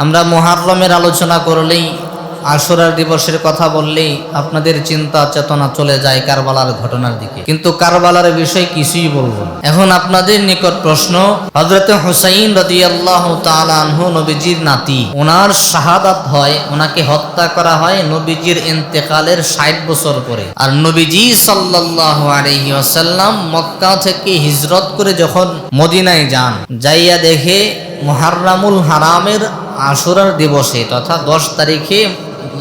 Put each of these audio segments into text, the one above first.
আমরা মুহররমের আলোচনা করলেই, আশুরার দিবসের কথা বললেই আপনাদের চিন্তা চেতনা চলে যায় কারবালার ঘটনার দিকে, কিন্তু কারবালার বিষয় কিছুই বলবো না। এখন আপনাদের নিকট প্রশ্ন, হযরত হুসাইন রাদিয়াল্লাহু তাআলা আনহু নবীজির নাতি, ওনার শাহাদাত হয়, ওনাকে হত্যা করা হয় নবীজির ইন্তেকালের 60 বছর পরে। আর নবীজি সাল্লাল্লাহু আলাইহি ওয়াসাল্লাম মক্কা থেকে হিজরত করে যখন মদিনায় যান, যাইয়া দেখে মুহররমুল হারামের আশুরার দিবসে তথা 10 তারিখে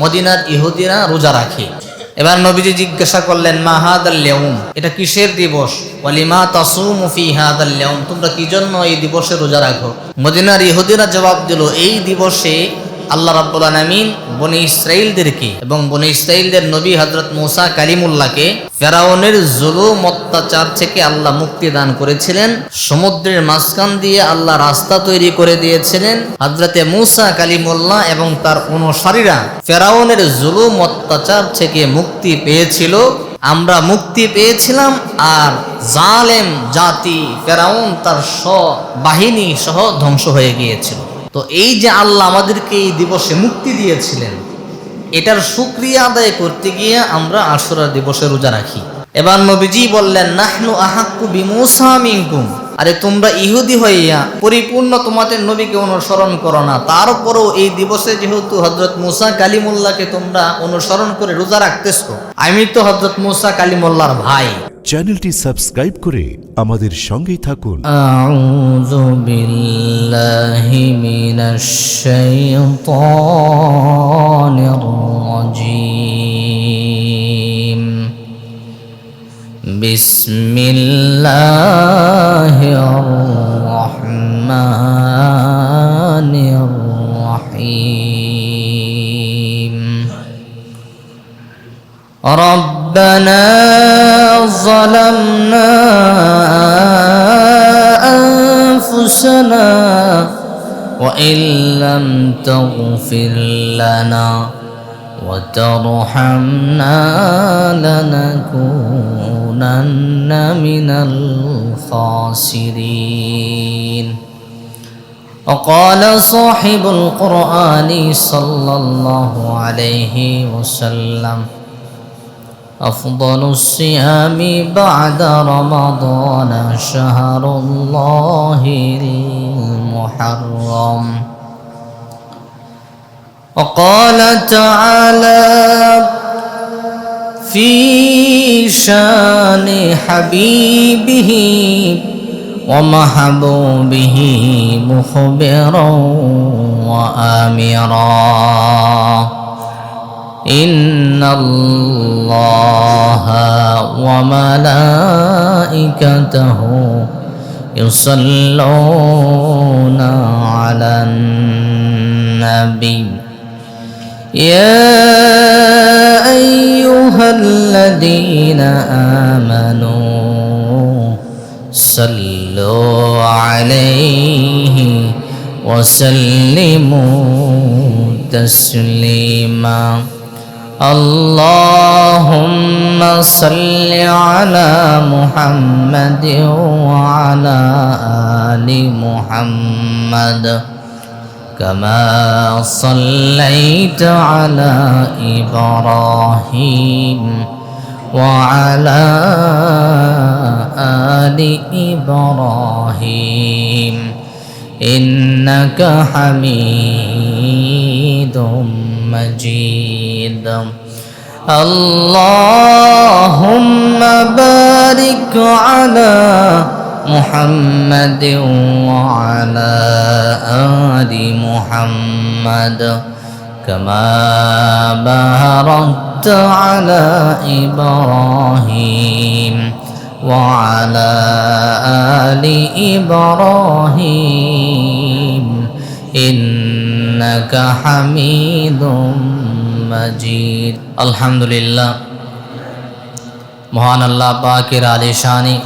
মদিনার ইহুদিরা রোজা রাখে। এবার নবীজি জিজ্ঞাসা করলেন, মা হাদাল ইয়াউম, এটা কিসের দিবস? ওয়ালিমা তাসুমু ফি হাদাল ইয়াউম, তোমরা কি জন্য এই দিবসে রোজা রাখো? মদিনার ইহুদিরা জবাব দিল, এই দিবসে আল্লাহ রাব্বুল আলামিন বনি ইসরাইলদেরকে এবং বনি ইসরাইলদের নবী হযরত মুসা কালিমুল্লাহকে ফেরাউনের জুলুম অত্যাচার থেকে আল্লাহ মুক্তি দান করেছিলেন। সমুদ্রের মাঝখান দিয়ে আল্লাহ রাস্তা তৈরি করে দিয়েছিলেন। হযরতে মুসা কালিমুল্লাহ এবং তার অনুসারীরা ফেরাউনের জুলুম অত্যাচার থেকে মুক্তি পেয়েছিল। আমরা মুক্তি পেয়েছিলাম, আর জালেম জাতি ফেরাউন তার বাহিনী সহ ধ্বংস হয়ে গিয়েছিল। তো এই যে আল্লাহ আমাদেরকে এই দিবসে মুক্তি দিয়েছিলেন, এটার শুকরিয়া আদায় করতে গিয়ে আমরা আশুরা দিবসে রোজা রাখি। এবার নবীজি বললেন, নাহনু আহাক্কু বিমূসা মিনকুম, আরে তোমরা ইহুদি হইয়া পরিপূর্ণ তোমাদের নবীকে অনুসরণ করো না, তারপরেও এই দিবসে যেহেতু হযরত মুসা কালিমুল্লাহকে তোমরা অনুসরণ করে রোজা রাখতেছো, আমি তো হযরত মুসা কালিমুল্লাহর ভাই। চ্যানেলটি সাবস্ক্রাইব করে আমাদের সঙ্গেই থাকুন। আউযু বিল্লাহি মিনাশ শাইতানির রাজীম। বিসমিল্লাহির রাহমানির রাহিম। ربنا ظلمنا أنفسنا وإن لم تغفر لنا وترحمنا لنكونن من الخاسرين. وقال صاحب القرآن صلى الله عليه وسلم أفضل الصيام بعد رمضان شهر الله المحرم. وقال تعالى في شان حبيبه ومحبوبه مخبرا وآمرا، إن الله وملائكته يصلون على النبي يا أيها الذين آمنوا صلوا عليه وسلموا تسليما. اللهم صل على محمد وعلى آل محمد كما صليت على إبراهيم وعلى آل إبراهيم إنك حميد مجيد. اللهم بارك على محمد وعلى آل محمد كما باركت على إبراهيم وعلى آل إبراهيم إنك حميد مجيد. الحمد لله, মহান আল্লাহ পাকের আলিশানি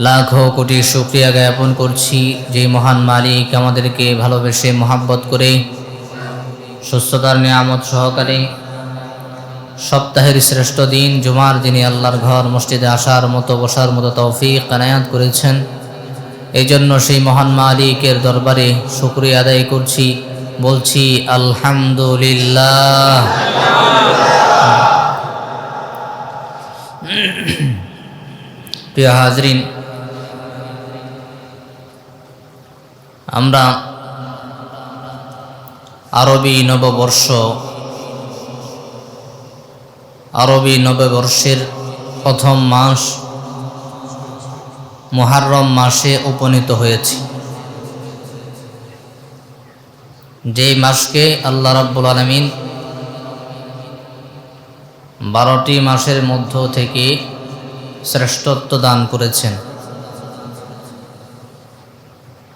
লাখো কোটি শুকরিয়া জ্ঞাপন করছি যে মহান মালিক আমাদেরকে ভালোবেসে মহাব্বত করে সুস্থতার নিয়ামত সহকারে সপ্তাহের শ্রেষ্ঠ দিন জুমার দিনে আল্লাহর ঘর মসজিদে আসার মতো বসার মতো তৌফিক এনায়াত করেছেন। এই জন্য সেই মহান মালিকের দরবারে শুকরিয়া আদায় করছি, বলছি আলহামদুলিল্লাহ। প্রিয় হাজরিন, আমরা আরবি নববর্ষের প্রথম মাস মুহররম মাসে উপনীত হয়েছি, যেই মাসকে আল্লাহ রাব্বুল আলামিন 12টি মাসের মধ্য থেকে শ্রেষ্ঠত্ব দান করেছেন।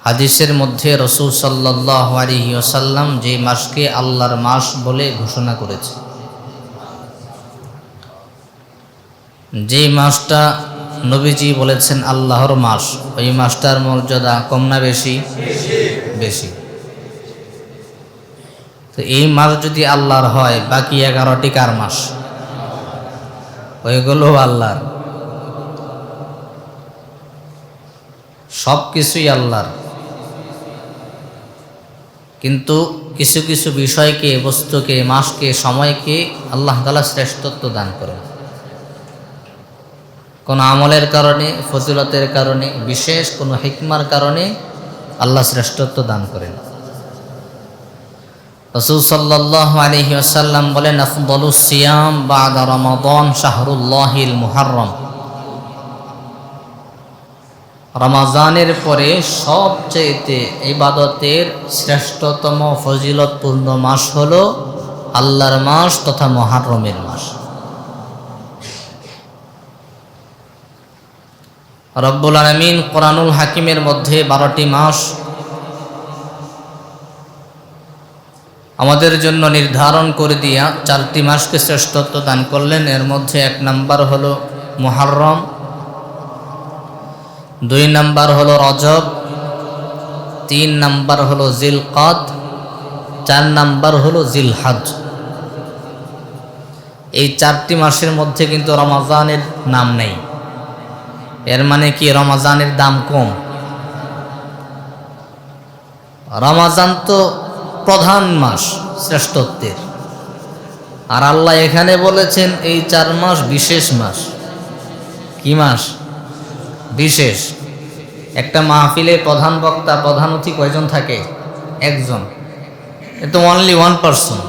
হাদিসের মধ্যে রাসূল সাল্লাল্লাহু আলাইহি ওয়াসাল্লাম যে মাসকে আল্লাহর মাস বলে ঘোষণা করেছে, যে মাসটা নবীজি বলেছেন আল্লাহর মাস, ওই মাসটার মর্যাদা কম না বেশি? বেশি। তো এই মাস যদি আল্লাহর হয়, বাকি 11টি কার মাস? ওইগুলো আল্লাহর, সব কিছুই আল্লাহর। কিন্তু কিছু কিছু বিষয়কে, বস্তুকে, মাসকে, সময়কে আল্লাহ তাআলা শ্রেষ্ঠত্ব দান করেন। কোনো আমলের কারণে, ফজিলতের কারণে, বিশেষ কোনো হিকমার কারণে আল্লাহ শ্রেষ্ঠত্ব দান করেন। রাসূল সাল্লাল্লাহু আলাইহি ওয়াসাল্লাম বলেন, আফদালুস সিয়াম বা'দা রমাদান শাহরুল্লাহিল মুহররম। রমজানের পরে সবচেয়ে ইবাদতের শ্রেষ্ঠতম ফজিলতপূর্ণ মাস হলো আল্লাহর মাস তথা মুহররমের মাস। রব্বুল আলামিন কোরআনুল হাকিমের মধ্যে 12টি মাস আমাদের জন্য নির্ধারণ করে দিয়া 4টি মাসকে শ্রেষ্ঠত্ব দান করলেন। এর মধ্যে 1 নাম্বার হলো মুহররম, 2 নাম্বার হলো রজব, 3 নাম্বার হলো জিলকাদ, 4 নাম্বার হলো জিলহজ। এই 4টি মাসের মধ্যে কিন্তু রমজানের নাম নেই। এর মানে কি রমজানের দাম কম? রমজান তো প্রধান মাস শ্রেষ্ঠত্বের, আর আল্লাহ এখানে বলেছেন এই 4 মাস বিশেষ মাস। কি মাস? বিশেষ। একটা মাহফিলে প্রধান বক্তা, প্রধান অতিথি কয়জন থাকে? একজন। এ তো অনলি 1 পারসন।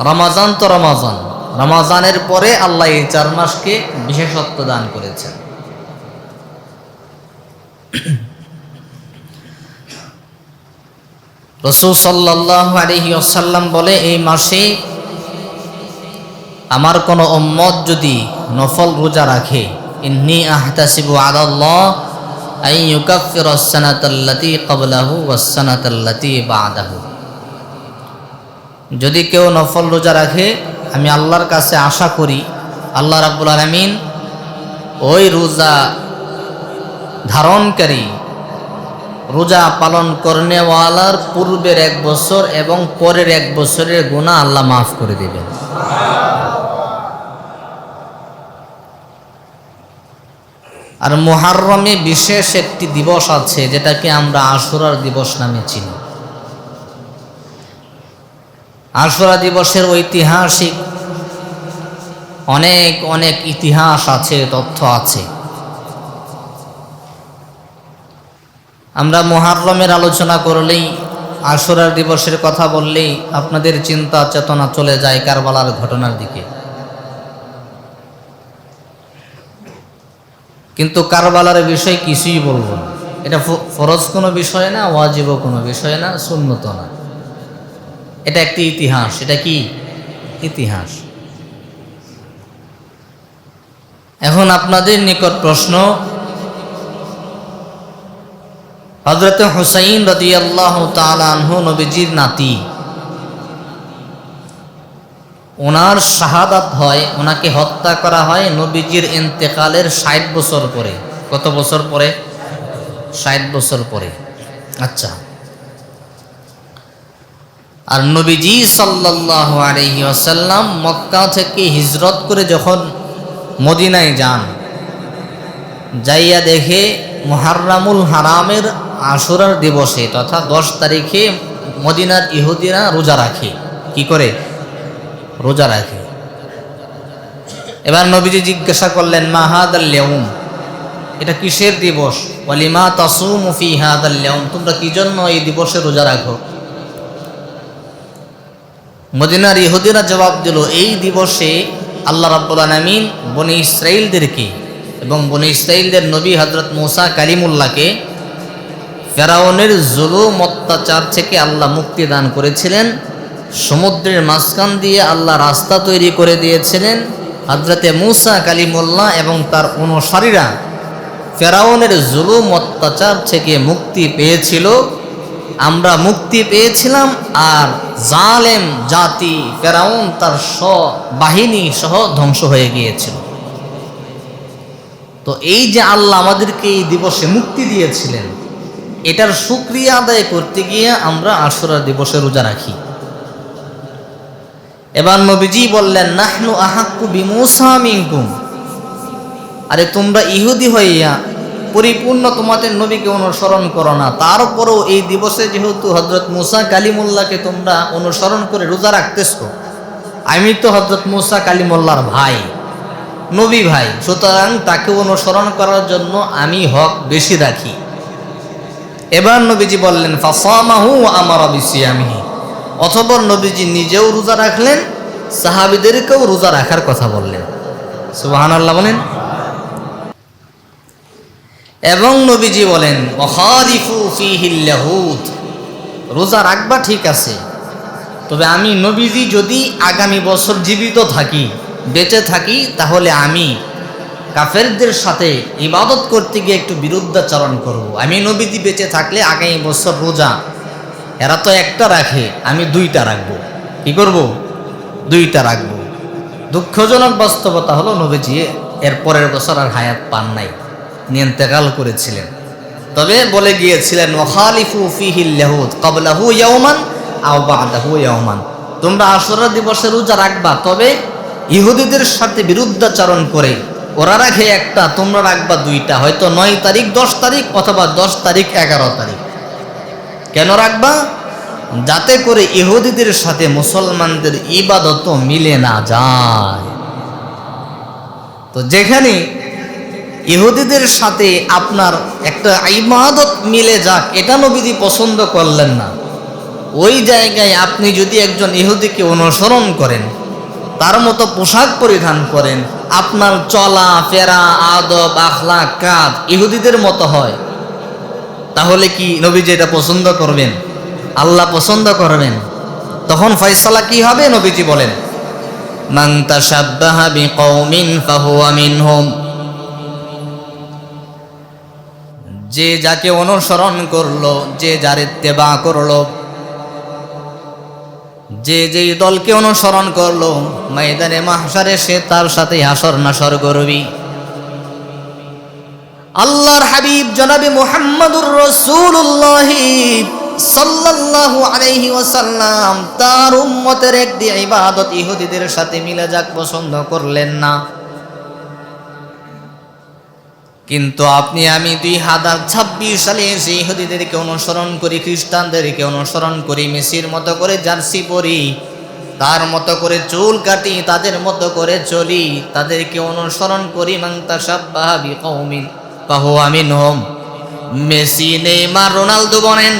রমজান তো রমজান, রমজানের পরে আল্লাহ এই 4 মাসকে বিশেষত্ব দান করেছেন। রাসূল সাল্লাল্লাহু আলাইহি ওয়াসাল্লাম বলে, এই মাসে আমার কোনো উম্মত যদি নফল রোজা রাখে, ইন্নী আহতাসিবু আলাল্লাহ আন ইউকাফিরাস সানাতাল্লাতী ক্বাবলাহু ওয়াস সানাতাল্লাতী বা'দাহু। যদি কেউ নফল রোজা রাখে, আমি আল্লাহর কাছে আশা করি আল্লাহ রাব্বুল আলামিন ওই রোজা ধারণকারী, রোজা পালন করনেওয়ালার পূর্বের 1 বছর এবং পরের 1 বছরের গুনাহ আল্লাহ মাফ করে দেবেন। আর মুহররমে বিশেষ একটি দিবস আছে, যেটাকে আমরা আশুরার দিবস নামে চিনি। আশুরা দিবসের ঐতিহাসিক অনেক অনেক ইতিহাস আছে, তথ্য আছে। আমরা মুহররমের আলোচনা করলেই, আশুরার দিবসের কথা বললেই আপনাদের চিন্তা চেতনা চলে যায় কারবালার ঘটনার দিকে। কিন্তু কারবালার বিষয় কিছুই বলবো না। এটা ফরজ কোনো বিষয় না, ওয়াজিবও কোনো বিষয় না, সুন্নত না। এটা একটি ইতিহাস। এটা কি ইতিহাস? এখন আপনাদের নিকট প্রশ্ন, হযরত হুসাইন রাদিয়াল্লাহু তাআলা আনহু নবীজির নাতি, ওনার শাহাদাত হয়, ওনাকে হত্যা করা হয় নবীজির ইন্তেকালের 60 বছর পরে। কত বছর পরে? 60 বছর পরে। আচ্ছা, আর নবীজি সাল্লাল্লাহু আলাইহি ওয়াসাল্লাম মক্কা থেকে হিজরত করে যখন মদিনায় যান, যাইয়া দেখে মুহাররামুল হারামের আশুরার দিবসে তথা 10 তারিখে মদিনার ইহুদিরা রোজা রাখে। কি করে? রোজা রাখে। এবার নবীজি জিজ্ঞাসা করলেন, মা হাদাল ইয়াউম, এটা কিসের দিবস? ওয়ালিমা তাসুমু ফি হাদাল ইয়াউম, তোমরা কি জন্য এই দিবসে রোজা রাখো? মদিনার ইহুদিরা জবাব দিল, এই দিবসে আল্লাহ রাব্বুল আলামিন বনি ইসরাইলদেরকে এবং বনি ইসরাইলদের নবী হযরত মূসা কালিমুল্লাহকে ফেরাউনের জুলুম অত্যাচার থেকে আল্লাহ মুক্তি দান করেছিলেন। সমুদ্রের মাঝখান দিয়ে আল্লাহ রাস্তা তৈরি করে দিয়েছিলেন। হযরতে মূসা কালিমুল্লাহ এবং তার অনুসারীরা ফেরাউনের জুলুম অত্যাচার থেকে মুক্তি পেয়েছিল। আমরা মুক্তি পেয়েছিলাম, আর জালেম জাতি ফেরাউন তার বাহিনী সহ ধ্বংস হয়ে গিয়েছিল। তো এই যে আল্লাহ আমাদেরকে এই দিবসে মুক্তি দিয়েছিলেন, এটার শুকরিয়া আদায় করতে গিয়ে আমরা আশুরা দিবসে রোজা রাখি। এবার নবীজি বললেন, নাহনু আহাক্কু বিমূসা মিনকুম, আরে তোমরা ইহুদি হইয়া পরিপূর্ণ তোমাদের নবীকে অনুসরণ করো না, তারপরেও এই দিবসে যেহেতু হযরত মূসা কালিমুল্লাহকে তোমরা অনুসরণ করে রোজা রাখতেছো, আমি তো হযরত মূসা কালিমুল্লাহর ভাই, নবী ভাই, সুতরাং তাকে অনুসরণ করার জন্য আমি হক বেশি রাখি। এবার নবীজি বললেন, ফাসামাহু ওয়া আমারা বিসিয়ামিহি, অথবা নবীজি নিজেও রোজা রাখলেন, সাহাবীদেরকেও রোজা রাখার কথা বললেন। সুবহানাল্লাহ বলেন। এবং নবীজি বলেন, ওয়াখালিফু ফীহিল ইয়াহুদ, রোজা রাখবা ঠিক আছে, তবে আমি নবীজি যদি আগামী বছর জীবিত থাকি, বেঁচে থাকি, তাহলে আমি কাফেরদের সাথে ইবাদত করতে গিয়ে একটু বিরুদ্ধাচরণ করব। আমি নবীজি বেঁচে থাকলে আগামী বছর রোজা এরা তো একটা রাখে, আমি 2টা রাখবো। কি করব? 2টা রাখবো। দুঃখজনক বাস্তবতা হলো নবীজি এর পরের বছর আর হায়াত পান নাই, ইন্তেকাল করেছিলেন। তবে বলে গিয়েছিলেন, ওয়াখালিফু ফীহিল ইয়াহুদ ক্বাবলাহু ইয়াওমান আও বা'দাহু ইয়াওমান, তোমরা আশুরা দিবসে রোজা রাখবা, তবে ইহুদিদের সাথে বিরুদ্ধাচরণ করে, ওরা রাখে একটা, তোমরা রাখবা 2টা, হয়তো 9 তারিখ 10 তারিখ অথবা 10 তারিখ 11 তারিখ। কেন রাখবা? যাতে করে ইহুদিদের সাথে মুসলমানদের ইবাদত মিলে না যায়। তো যেখানে ইহুদিদের সাথে আপনার একটা ইবাদত মিলে যাক, এটা নবীজি পছন্দ করলেন না। ওই জায়গায় আপনি যদি একজন ইহুদিকে অনুসরণ করেন, তার মতো পোশাক পরিধান করেন, আপনার চলা ফেরা আদব আখলাক কাজ ইহুদিদের মতো হয়, তাহলে কি নবীজি এটা পছন্দ করবেন? আল্লাহ পছন্দ করবেন? তখন ফয়সালা কি হবে? নবীজি বলেন, মান তাশাব্বাহা বিকওমিন ফাহুয়া মিনহুম, যে যাকে অনুসরণ করলো, যে যার ইত্তেবা করলো, যে যেই দলকে অনুসরণ করলো, ময়দানে মাহশারে সে তার সাথে হাসর নাসর করবি। আল্লাহর হাবিব জনাবে মুহাম্মদুর রাসূলুল্লাহ সাল্লাল্লাহু আলাইহি ওয়াসাল্লাম তার উম্মতের একটি ইবাদত ইহুদিদের সাথে মিলে যাক পছন্দ করলেন না। কিন্তু আপনি আমি 2026 সালে এসে ইহুদিদেরকে অনুসরণ করি, খ্রিস্টানদেরকে অনুসরণ করি, মেসির মতো করে জার্সি পরি, তার মতো করে চুল কাটি, তাদের মতো করে চলি, তাদেরকে অনুসরণ করি। মান তাশাব্বাহা বিকওমিন ফাহুয়া মিনহুম। মেসি, নেইমার, রোনালদো বলেন,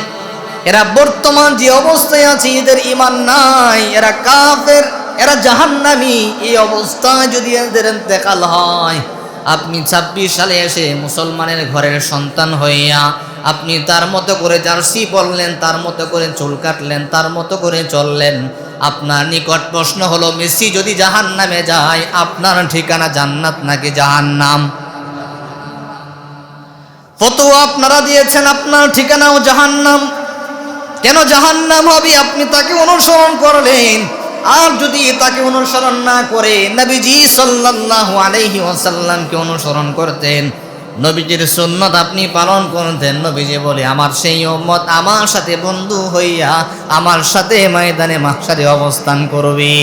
এরা বর্তমান যে অবস্থায় আছে, এদের ঈমান নাই, এরা কাফের, এরা জাহান্নামী। এই অবস্থায় যদি এদের ইন্তেকাল হয়, আপনি 26 সালে এসে মুসলমানের ঘরের সন্তান হইয়া আপনি তার মতো করে জার্সি পরলেন, তার মতো করে চুল কাটলেন, তার মতো করে চললেন। আপনার নিকট প্রশ্ন হলো, মেসি যদি জাহান্নামে যায়, আপনার ঠিকানা জান্নাত নাকি জাহান্নাম? ফতোয়া আপনারা দিয়েছেন আপনার ঠিকানাও জাহান্নাম। কেন জাহান্নাম হবে? আপনি তাকে অনুসরণ করলেন। আর যদি তাকে অনুসরণ না করে নবীজি সাল্লাল্লাহু আলাইহি ওয়াসাল্লামকে অনুসরণ করতেন, নবীজির সুন্নাত আপনি পালন করতেন, নবীজি বলে, আমার সেই উম্মত আমার সাথে বন্ধু হইয়া আমার সাথে ময়দানে মাহশারে অবস্থান করবে।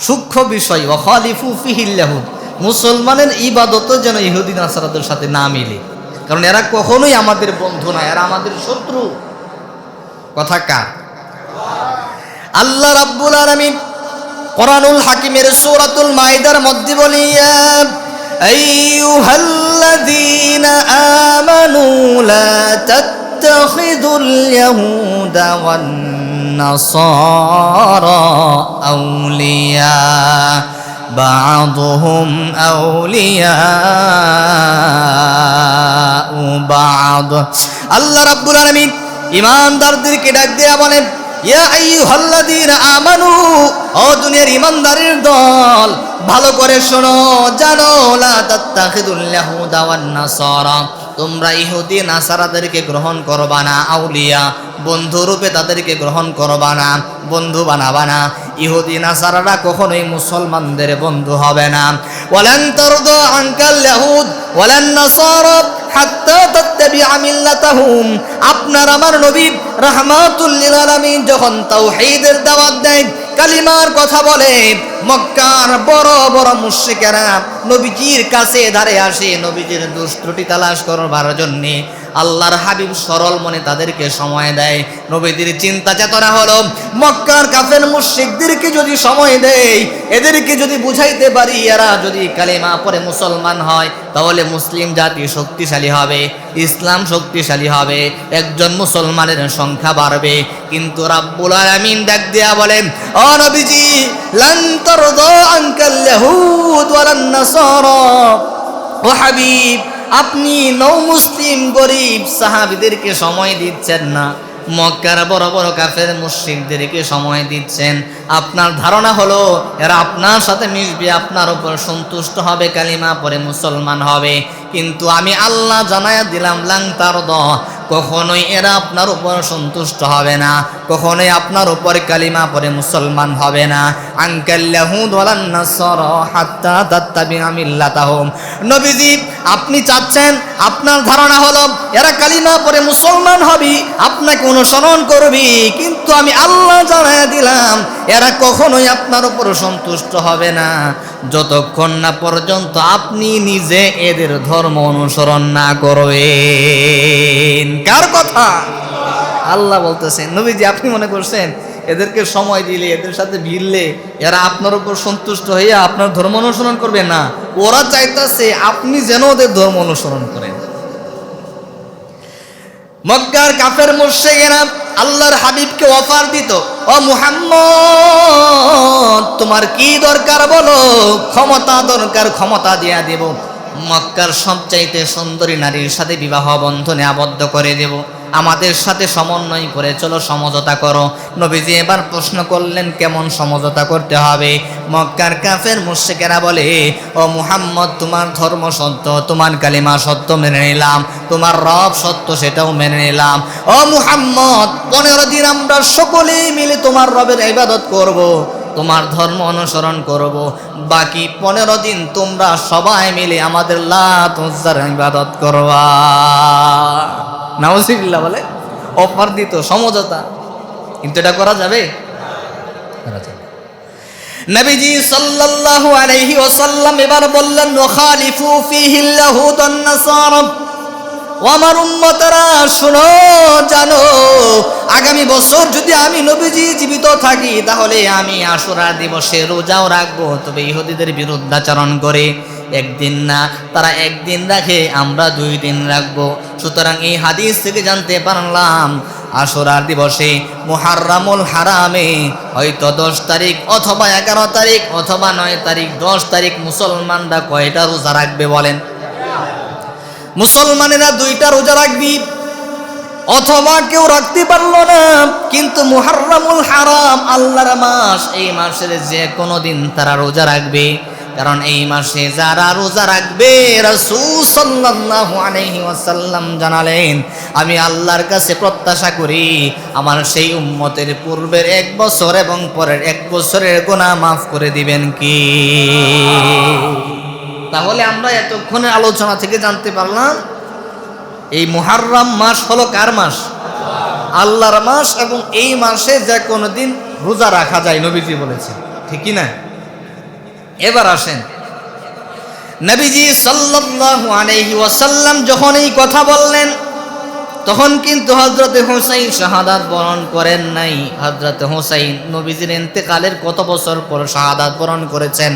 সূক্ষ্ম বিষয়। ওয়াখালিফু ফীহিল ইয়াহুদ, মুসলমানের ইবাদত যেন ইহুদি নাসারাদের সাথে না মিলে, কারণ এরা কখনোই আমাদের বন্ধু না, এরা আমাদের শত্রু। কথা কার? আল্লাহ রাব্বুল আলামিন কোরআনুল হাকিমের সূরাতুল মাইদার মধ্যে বলি, ইয়া আইয়ুহাল্লাযীনা আমানু লা তাত্তাখিযুল ইয়াহুদা ওয়ান নাসারা আউলিয়া বা'দুহুম আউলিয়াউ বা'দ। আল্লাহ রাব্বুল আলামিন ঈমানদারদেরকে ডাক দিয়ে বলেন, ইয়া আইয়ুহাল্লাযীনা আমানু, ও দুনিয়ার ঈমানদারের দল, ভালো করে শোনো, জানো, লা তাত্তাখিযুল ইয়াহুদা ওয়ান নাসারা, তোমরা ইহুদি নাসারাদেরকে গ্রহণ করবা না, আউলিয়া বন্ধু রূপে তাদেরকে গ্রহণ করবা না, বন্ধু বানাবা না। ইহুদি নাসারারা কখনোই মুসলমানদের বন্ধু হবে না। ওয়ালান তারদা আনকাল ইয়াহুদ ওয়ালান নাসারা হাত্তা তাত্তাবিআ মিল্লাতাহুম। আপনার আমার নবী রাহমাতুল লিল আলামিন যখন তাওহীদের দাওয়াত দেয়, কালিমার কথা বলে, মক্কার বড় বড় মুশরিকেরা নবীজির কাছে ধারে আসে নবীজির দোষ ত্রুটি তালাশ করবার জন্য। আল্লাহর হাবিব সরল মনে তাদেরকে সময় দেয়। নবীদের চিন্তা চেতনা হলো, মক্কার কাফের মুশরিকদেরকে যদি সময় দেই, এদেরকে যদি বুঝাইতে পারি, এরা যদি কালিমা পড়ে মুসলমান হয়, তাহলে মুসলিম জাতি শক্তিশালী হবে, ইসলাম শক্তিশালী হবে, একজন মুসলমানের সংখ্যা বাড়বে। কিন্তু রাব্বুল আলামিন ডাক দিয়া বলেন, ও নবীজি, লান তারদা আনকাল ইয়াহুদ ওয়ালান নাসারা। ও হাবিব, আপনি নও মুসলিম গরিব সাহাবীদেরকে সময় দিচ্ছেন না, মক্কার বড় বড় কাফের মুশরিকদেরকে সময় দিচ্ছেন। আপনার ধারণা হলো এরা আপনার সাথে মিশবে, আপনার উপর সন্তুষ্ট হবে, কালিমা পরে মুসলমান হবে। কিন্তু আমি আল্লাহ জানায়া দিলাম, লাং তারদা, কখনোই এরা আপনার উপর সন্তুষ্ট হবে না, কখনোই আপনার উপর কালিমা পরে মুসলমান হবে না। আনকাল ইয়াহুদ ওয়ালান নাসারা হাত্তা তাত্তাবিআ মিল্লাতাহুম। নবীজি, আপনি চাচ্ছেন, আপনার ধারণা হলো এরা কালিমা পরে মুসলমান হবে, আপনাকে অনুসরণ করবি, কিন্তু আমি আল্লাহ জানায়া দিলাম এরা কখনোই আপনার উপর সন্তুষ্ট হবে না, যতক্ষণ না পর্যন্ত আপনি নিজে এদের ধর্ম অনুসরণ না করবেন। কার কথা? আল্লাহ বলতেছেন। নবীজি, আপনি মনে করছেন এদেরকে সময় দিলে, এদের সাথে ভিড়লে এরা আপনার উপর সন্তুষ্ট হইয়া আপনার ধর্ম অনুসরণ করবে না? ওরা চাইতেছে আপনি যেন ওদের ধর্ম অনুসরণ করেন। মক্কার কাফের মুশরিকেরা আল্লাহর হাবিবকে অফার দিত, ও মুহাম্মদ, তোমার কি দরকার বলো, ক্ষমতা দরকার, ক্ষমতা দিয়া দেব, মক্কার সবচাইতে সুন্দরী নারীর সাথে বিবাহ বন্ধনে আবদ্ধ করে দেব, আমাদের সাথে সমন্বয় করে চলো, সমঝোতা করো। নবীজি এবার প্রশ্ন করলেন, কেমন সমঝোতা করতে হবে? মক্কার কাফের মুশরিকেরা বলে, ও মুহাম্মদ, তোমার ধর্ম সত্য, তোমার কালিমা সত্য, মেনে নিলাম, তোমার রব সত্য, সেটাও মেনে নিলাম। ও মুহাম্মদ, 15 দিন আমরা সকলেই মিলে তোমার রবের ইবাদত করব, তোমার ধর্ম অনুসরণ করব, বাকি 15 দিন তোমরা সবাই মিলে আমাদের লাত উজ্জার ইবাদত করবা। নাউজুবিল্লাহ বলে অফার দিত, সমঝোতা। কিন্তু এটা করা যাবে? নবীজি সাল্লাল্লাহু আলাইহি ওয়াসাল্লাম এবার বললেন, ওয়াখালিফু ফীহিল ইয়াহুদ ওয়ান নাসারা। ও আমার উম্মতরা, শুনো, জানো, আগামী বছর যদি আমি নবীজি জীবিত থাকি, তাহলে আমি আশুরা দিবসে রোজাও রাখবো, তবে ইহুদিদের বিরুদ্ধাচরণ করে একদিন না, তারা একদিন রাখে, আমরা 2 দিন রাখবো। সুতরাং এই হাদিস থেকে জানতে পারলাম, আশুরার দিবসে মুহাররামুল হারামে হয়তো 10 তারিখ অথবা 11 তারিখ অথবা 9 তারিখ 10 তারিখ মুসলমানরা কয়টা রোজা রাখবে বলেন? মুসলমানেরা 2টা রোজা রাখবি, অথবা কেউ রাখতে পারলো না, কিন্তু মুহাররামুল হারাম আল্লাহর মাস, এই মাসের যে কোনো দিন তারা রোজা রাখবে। কারণ এই মাসে যারা রোজা রাখবে, রাসূল সাল্লাল্লাহু আলাইহি ওয়াসাল্লাম জানালেন, আমি আল্লাহর কাছে প্রত্যাশা করি আমার সেই উম্মতের পূর্বের 1 বছর এবং পরের 1 বছরের গুনাহ মাফ করে দিবেন কি? তাহলে আমরা এতক্ষণে আলোচনা থেকে জানতে পারলাম, এই মুহাররম মাস হলো কার মাস? আল্লাহর মাস, এবং এই মাসে যে কোনো দিন রোজা রাখা যায়, নবীজি বলেছেন, ঠিক কি না? এবার আসেন, নবীজি সাল্লাল্লাহু আলাইহি ওয়াসাল্লাম যখন এই কথা বললেন, তখন কিন্তু হযরতে হুসাইন শাহাদাত বরণ করেন নাই। হযরতে হুসাইন নবীজির ইন্তেকালের কত বছর পর শাহাদাত বরণ করেছেন?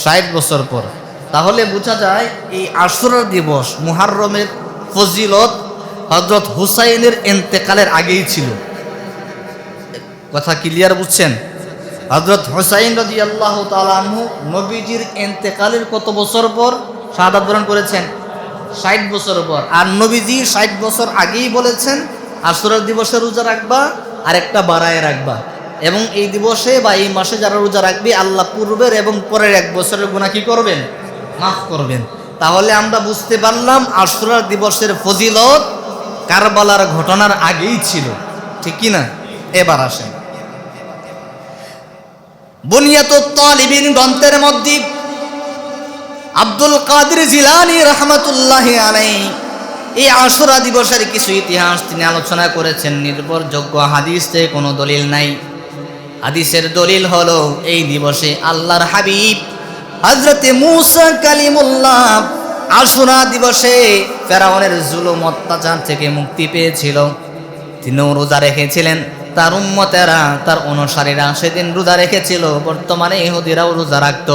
60 বছর পর। তাহলে বোঝা যায় এই আশুরা দিবস মুহররমের ফজিলত হযরত হুসাইনের ইন্তেকালের আগেই ছিল। কথা ক্লিয়ার বুঝছেন? হযরত হুসাইন রাদিয়াল্লাহু তাআলা আনহু নবীজির ইন্তেকালের কত বছর পর শাহাদাত বরণ করেছেন? 60 বছর পর। আর নবীজি 60 বছর আগেই বলেছেন আশুরা দিবসে রোজা রাখবা আর একটা বাড়ায় রাখবা, এবং এই দিবসে বা এই মাসে যারা রোজা রাখবে আল্লাহ পূর্বের এবং পরের 1 বছরের গুনাহ কি করবেন? মাফ করবেন। তাহলে আমরা বুঝতে পারলাম আশুরা দিবসের ফজিলত কারবালার ঘটনার আগেই ছিল, ঠিক কি না? এবার আসেন বুনিয়াতুত তালিবিন গ্রন্থের মধ্যে আব্দুল কাদের জিলানী রাহমাতুল্লাহি আলাইহি এই আশুরা দিবসের কিছু ইতিহাস তিনি আলোচনা করেছেন। নির্ভরযোগ্য হাদিস থেকে কোনো দলিল নাই। হাদিসের দলিল হলো এই দিবসে আল্লাহর হাবিব হযরতে মূসা কালিমুল্লাহ আশুরা দিবসে ফেরাউনের জুলুম অত্যাচার থেকে মুক্তি পেয়েছিল। তিনিও রোজা রেখেছিলেন, তার উম্মতেরা তার অনুসারীরা সেদিন রোজা রেখেছিল। বর্তমানে ইহুদিরাও রোজা রাখত।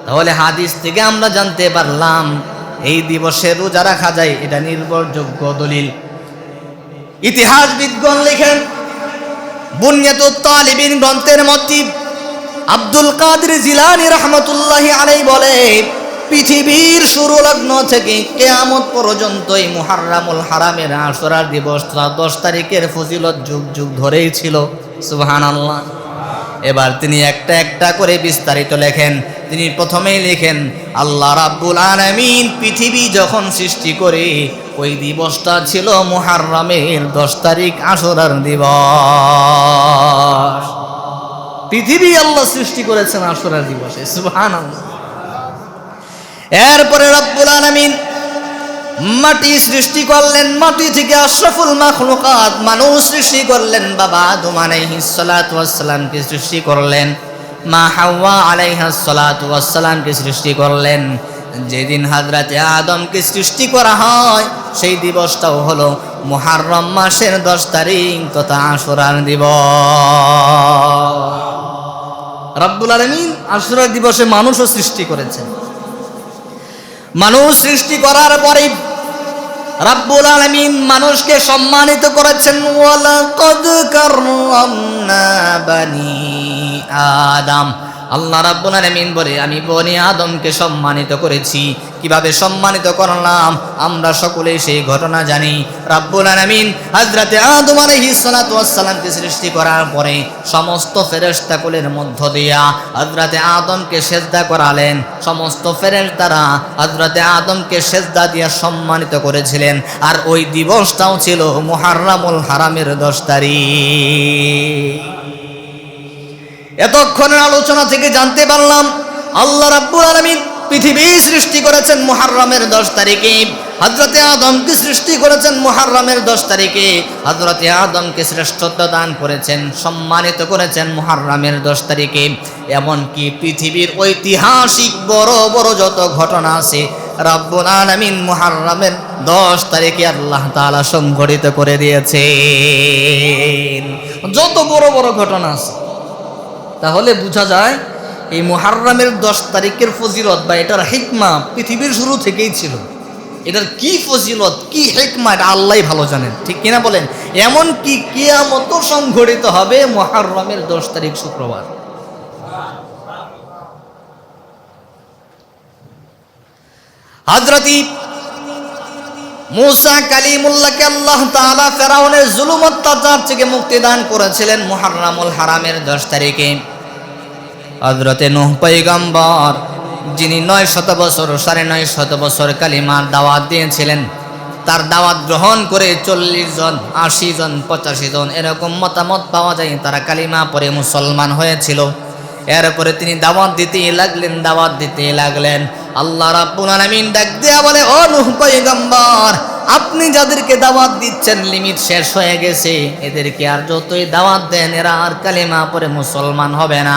তাহলে হাদিস থেকে আমরা জানতে পারলাম এই দিবসে রোজা রাখা যায়, এটা নির্ভরযোগ্য দলিল। ইতিহাসবিদগণ লেখেন বুনিয়াতুত তালিবিন গ্রন্থের মধ্যে আব্দুল কাদের জিলানী রাহমাতুল্লাহি আলাইহি বলে, পৃথিবীর শুরু লগ্ন থেকে কিয়ামত পর্যন্ত এই মুহররমুল হারামের আশুরা দিবস 10 তারিখের ফজিলত যুগ যুগ ধরেই ছিল। সুবহানাল্লাহ। এবার তিনি একটা একটা করে বিস্তারিত লেখেন। তিনি প্রথমেই লেখেন আল্লাহ রাব্বুল আলামিন পৃথিবী যখন সৃষ্টি করে ওই দিবসটা ছিল মুহররমের 10 তারিখ আশুরার দিবস। পৃথিবী আল্লাহ সৃষ্টি করেছেন আশুরার দিবসে। সুবহানাল্লাহ। এরপরে রব্বুল আলামিন মাটি সৃষ্টি করলেন, মাটি থেকে আশরাফুল মাখলুকাত মানুষ সৃষ্টি করলেন। বাবা আদম আলাইহিস সালাতু ওয়াস সালামকে সৃষ্টি করলেন, মা হাওয়া আলাইহাস সালাতু ওয়াস সালামকে সৃষ্টি করলেন। যেদিন হযরতে আদমকে সৃষ্টি করা হয় সেই দিবসটাও হলো মুহররম মাসের 10 তারিখ তথা আশুরার দিবস। রব্বুল আলামিন আশুরার দিবসে মানুষও সৃষ্টি করেছেন। মানুষ সৃষ্টি করার পরে রব্বুল আলামিন মানুষকে সম্মানিত করেছেন। ওয়ালাকাদ কাররামনা বানি আদম। আল্লাহ রাব্বুল আলামিন বলে, আমি বনি আদমকে সম্মানিত করেছি। কিভাবে সম্মানিত করলাম আমরা সকলেই সেই ঘটনা জানি। রাব্বুল আলামিন হযরতে আদম আলাইহিস সালাতু ওয়াস সালামকে সৃষ্টি করার পরে সমস্ত ফেরেশতাকুলের মধ্য দিয়া হযরতে আদমকে সিজদা করালেন। সমস্ত ফেরেশতারা হযরতে আদমকে সিজদা দিয়া সম্মানিত করেছিলেন। আর ওই দিবসটাও ছিল মুহররমুল হারামের 10 তারিখ। এতক্ষণের আলোচনা থেকে জানতে পারলাম আল্লাহ রাব্বুল আলামিন পৃথিবী সৃষ্টি করেছেন মুহররমের 10 তারিখে। হযরতে আদমকে সৃষ্টি করেছেন মুহররমের 10 তারিখে। হযরতে আদমকে শ্রেষ্ঠত্ব দান করেছেন, সম্মানিত করেছেন মুহররমের 10 তারিখে। এমনকি পৃথিবীর ঐতিহাসিক বড় বড় যত ঘটনা আছে রব্বুল আলামিন মুহররমের 10 তারিখে আল্লাহ তাআলা সংঘটিত করে দিয়েছেন। যত বড় বড় ঘটনা আছে। তাহলে বোঝা যায় এই মুহররমের 10 তারিখের ফজিলত বা এটার হিকমা পৃথিবীর শুরু থেকেই ছিল। এটার কি ফজিলত কি হিকমা এটা আল্লাহই ভালো জানেন, ঠিক কিনা বলেন? এমন কি কিয়ামত সংঘটিত হবে মুহররমের 10 তারিখ শুক্রবার। হযরত মূসা কালিমুল্লাহকে আল্লাহ তাআলা ফেরাউনের জুলুম অত্যাচার থেকে মুক্তি দান করেছিলেন মুহররমুল হারামের 10 তারিখে। হযরতে নূহ পয়গম্বর যিনি 900 বছর 950 বছর কালিমার দাওয়াত দিয়েছিলেন, তার দাওয়াত গ্রহণ করে 40 জন 80 জন 85 জন এরকম মতামত পাওয়া যায় তারা কালিমা পড়ে মুসলমান হয়েছিল। এরপরে তিনি দাওয়াত দিতে লাগলেন। আল্লাহ রাব্বুল আলামিন ডাক দেয়া বলে, ও নূহ পয়গম্বর, আপনি যাদেরকে দাওয়াত দিচ্ছেন লিমিট শেষ হয়ে গেছে, এদেরকে আর যতই দাওয়াত দেন এরা আর কালিমা পড়ে মুসলমান হবে না।